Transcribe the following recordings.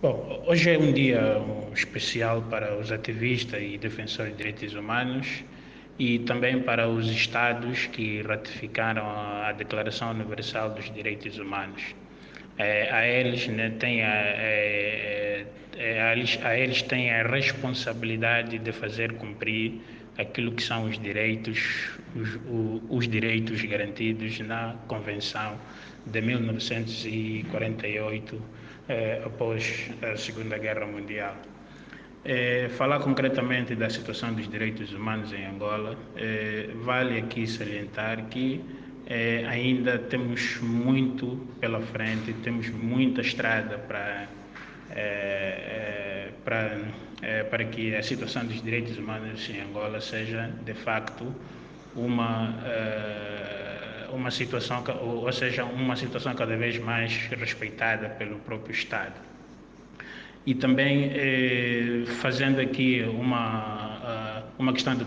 Bom, hoje é um dia especial para os ativistas e defensores de direitos humanos e também para os Estados que ratificaram a Declaração Universal dos Direitos Humanos. A eles, né, a eles têm a responsabilidade de fazer cumprir aquilo que são os direitos garantidos na Convenção de 1948, após a Segunda Guerra Mundial. Falar concretamente da situação dos direitos humanos em Angola, vale aqui salientar que ainda temos muito pela frente, temos muita estrada para que a situação dos direitos humanos em Angola seja de facto uma, uma situação, ou seja, uma situação cada vez mais respeitada pelo próprio Estado. E também fazendo aqui uma questão de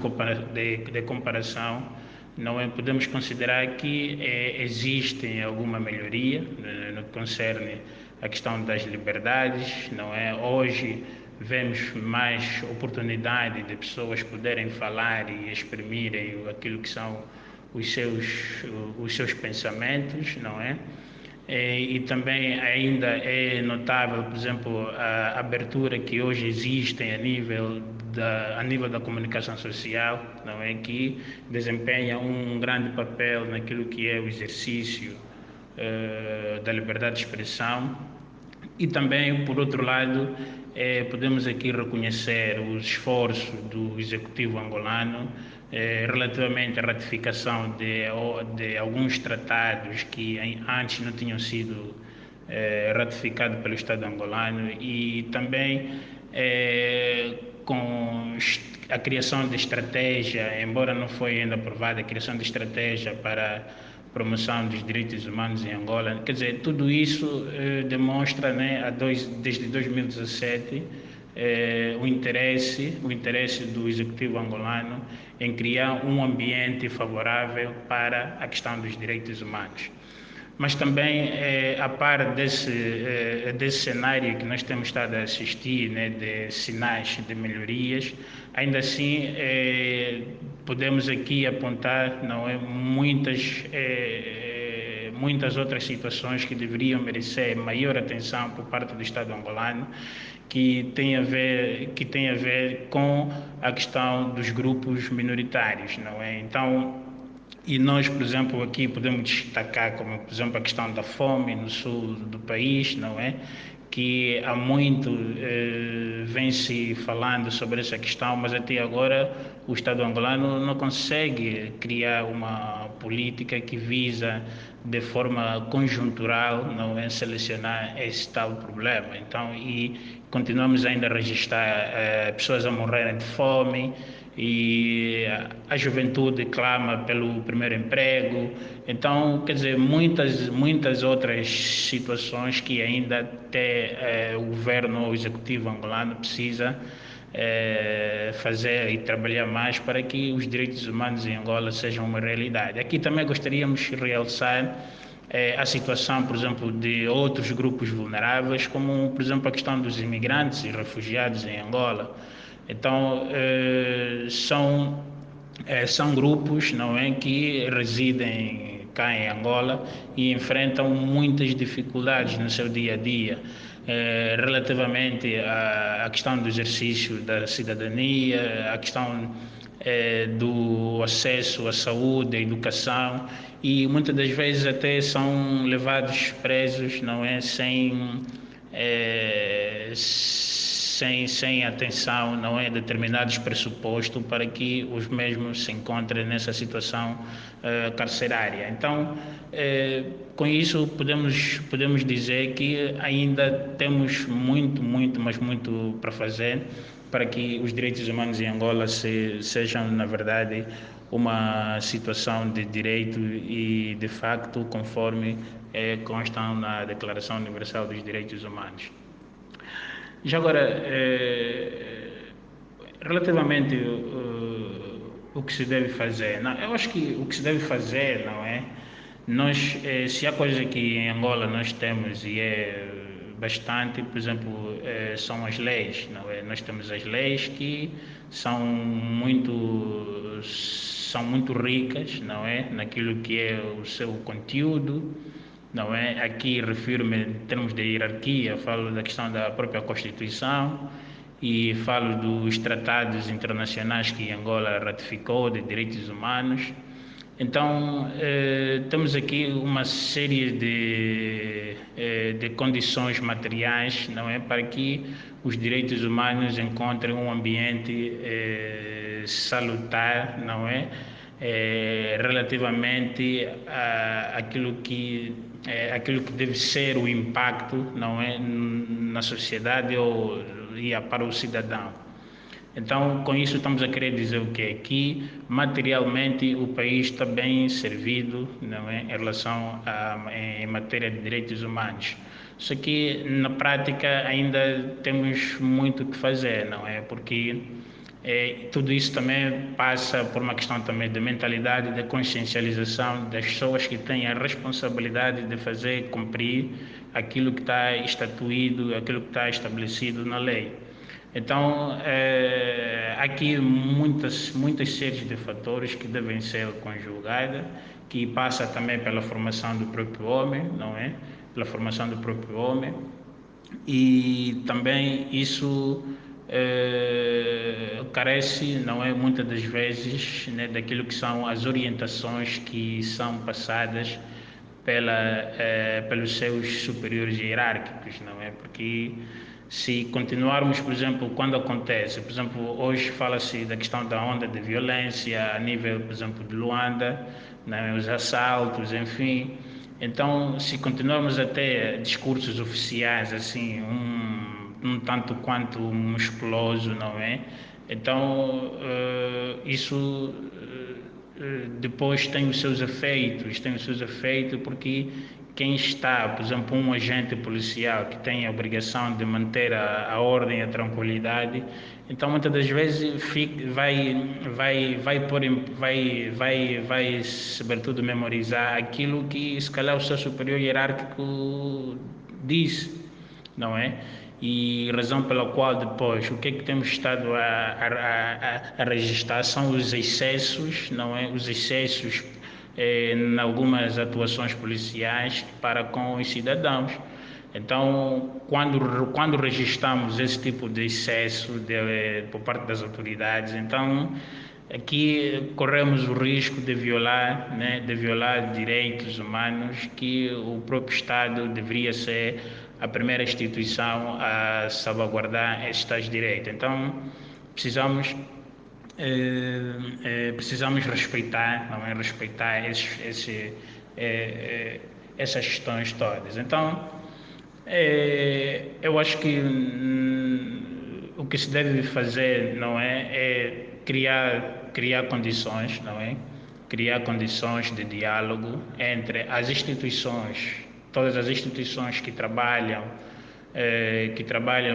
comparação, não é? Podemos considerar que existe alguma melhoria no que concerne a questão das liberdades, não é? Hoje vemos mais oportunidade de pessoas poderem falar e exprimirem aquilo que são os seus, os seus pensamentos, não é? E também ainda é notável, por exemplo, a abertura que hoje existe a nível da comunicação social, não é, que desempenha um grande papel naquilo que é o exercício da liberdade de expressão. E também, por outro lado, podemos aqui reconhecer o esforço do executivo angolano relativamente à ratificação de alguns tratados que antes não tinham sido ratificados pelo Estado angolano e também com a criação de estratégia, embora não foi ainda aprovada, a criação de estratégia para promoção dos direitos humanos em Angola. Quer dizer, tudo isso demonstra, né, desde 2017, o interesse do executivo angolano em criar um ambiente favorável para a questão dos direitos humanos. Mas também, a par desse cenário que nós temos estado a assistir, né, de sinais de melhorias, ainda assim podemos aqui apontar, não é, muitas outras situações que deveriam merecer maior atenção por parte do Estado angolano, que tem a ver com a questão dos grupos minoritários, não é? Então, e nós, por exemplo, aqui podemos destacar como, por exemplo, a questão da fome no sul do país, não é? Que há muito vem-se falando sobre essa questão, mas até agora o Estado angolano não consegue criar uma política que visa de forma conjuntural, não é, selecionar esse tal problema. Então, e continuamos ainda a registrar pessoas a morrerem de fome, e a juventude clama pelo primeiro emprego. Então, quer dizer, muitas outras situações que ainda até o governo ou o executivo angolano precisa fazer e trabalhar mais para que os direitos humanos em Angola sejam uma realidade. Aqui também gostaríamos de realçar a situação, por exemplo, de outros grupos vulneráveis, como, por exemplo, a questão dos imigrantes e refugiados em Angola. Então, são grupos, não é, que residem cá em Angola e enfrentam muitas dificuldades no seu dia a dia relativamente à questão do exercício da cidadania, à questão do acesso à saúde, à educação, e muitas das vezes até são levados presos, não é, sem atenção, não é, determinados pressupostos para que os mesmos se encontrem nessa situação carcerária. Então, com isso podemos dizer que ainda temos mas muito para fazer para que os direitos humanos em Angola sejam, na verdade, uma situação de direito e, de facto, conforme constam na Declaração Universal dos Direitos Humanos. Já agora, relativamente o que se deve fazer, não, eu acho que o que se deve fazer, não é? Se há coisa que em Angola nós temos e é bastante, por exemplo, são as leis, não é? Nós temos as leis que são muito ricas, não é? Naquilo que é o seu conteúdo, não é? Aqui refiro-me em termos de hierarquia, falo da questão da própria Constituição e falo dos tratados internacionais que Angola ratificou de direitos humanos. Então, temos aqui uma série de condições materiais, não é, para que os direitos humanos encontrem um ambiente salutar, não é, relativamente aquilo que deve ser o impacto, não é, na sociedade e para o cidadão. Então, com isso estamos a querer dizer o quê? Que materialmente o país está bem servido, não é, em relação em matéria de direitos humanos. Só que na prática ainda temos muito que fazer, não é? Porque tudo isso também passa por uma questão também de mentalidade, de consciencialização das pessoas que têm a responsabilidade de fazer cumprir aquilo que está estatuído, aquilo que está estabelecido na lei. Então, há aqui muitas séries de fatores que devem ser conjugados, que passa também pela formação do próprio homem, não é? Pela formação do próprio homem. E também isso carece, não é? Muitas das vezes, né, daquilo que são as orientações que são passadas pelos seus superiores hierárquicos, não é? Porque se continuarmos, por exemplo, quando acontece, por exemplo, hoje fala-se da questão da onda de violência a nível, por exemplo, de Luanda, né, os assaltos, enfim. Então, se continuarmos a ter discursos oficiais assim, um tanto quanto musculoso, não é? Então, isso depois tem os seus efeitos, porque quem está, por exemplo, um agente policial que tem a obrigação de manter a ordem e a tranquilidade, então muitas das vezes vai sobretudo memorizar aquilo que se calhar o seu superior hierárquico disse, não é? E razão pela qual depois o que é que temos estado a registrar são os excessos, não é? Os excessos em algumas atuações policiais para com os cidadãos. Então, quando registramos esse tipo de excesso por parte das autoridades, então aqui corremos o risco de violar, né, de violar direitos humanos que o próprio Estado deveria ser a primeira instituição a salvaguardar esses tais direitos. Então, precisamos precisamos respeitar, não é? Respeitar essas questões todas. Então, eu acho que o que se deve fazer, não é criar condições, não é? Criar condições de diálogo entre as instituições, todas as instituições que trabalham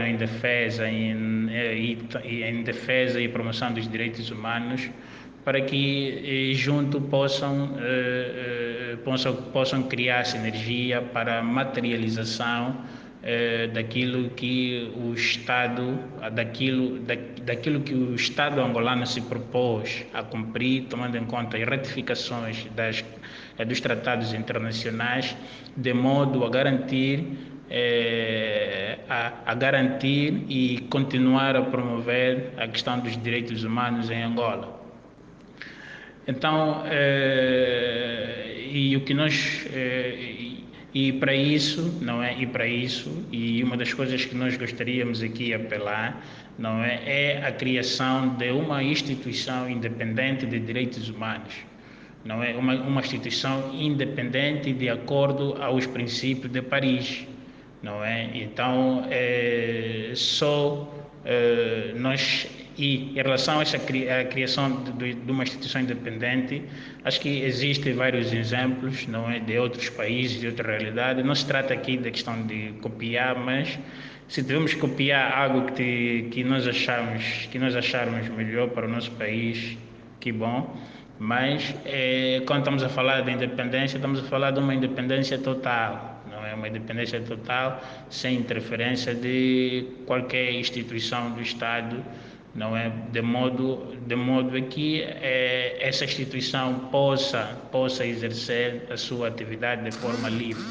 em defesa em defesa e promoção dos direitos humanos, para que junto possam criar sinergia para a materialização daquilo que o Estado, daquilo que o Estado angolano se propôs a cumprir, tomando em conta as ratificações dos tratados internacionais, de modo a garantir garantir e continuar a promover a questão dos direitos humanos em Angola. Então, e o que nós e para isso, não é? E uma das coisas que nós gostaríamos aqui apelar, não é? É a criação de uma instituição independente de direitos humanos. Não é uma instituição independente de acordo aos princípios de Paris, não é? Então, nós, e em relação a essa a criação de uma instituição independente, acho que existem vários exemplos, não é, de outros países, de outra realidade. Não se trata aqui da questão de copiar, mas se devemos copiar algo que nós acharmos melhor para o nosso país, que bom. Mas quando estamos a falar de independência, estamos a falar de uma independência total, não é? uma independência total, sem interferência de qualquer instituição do Estado, não é? De modo que essa instituição possa exercer a sua atividade de forma livre.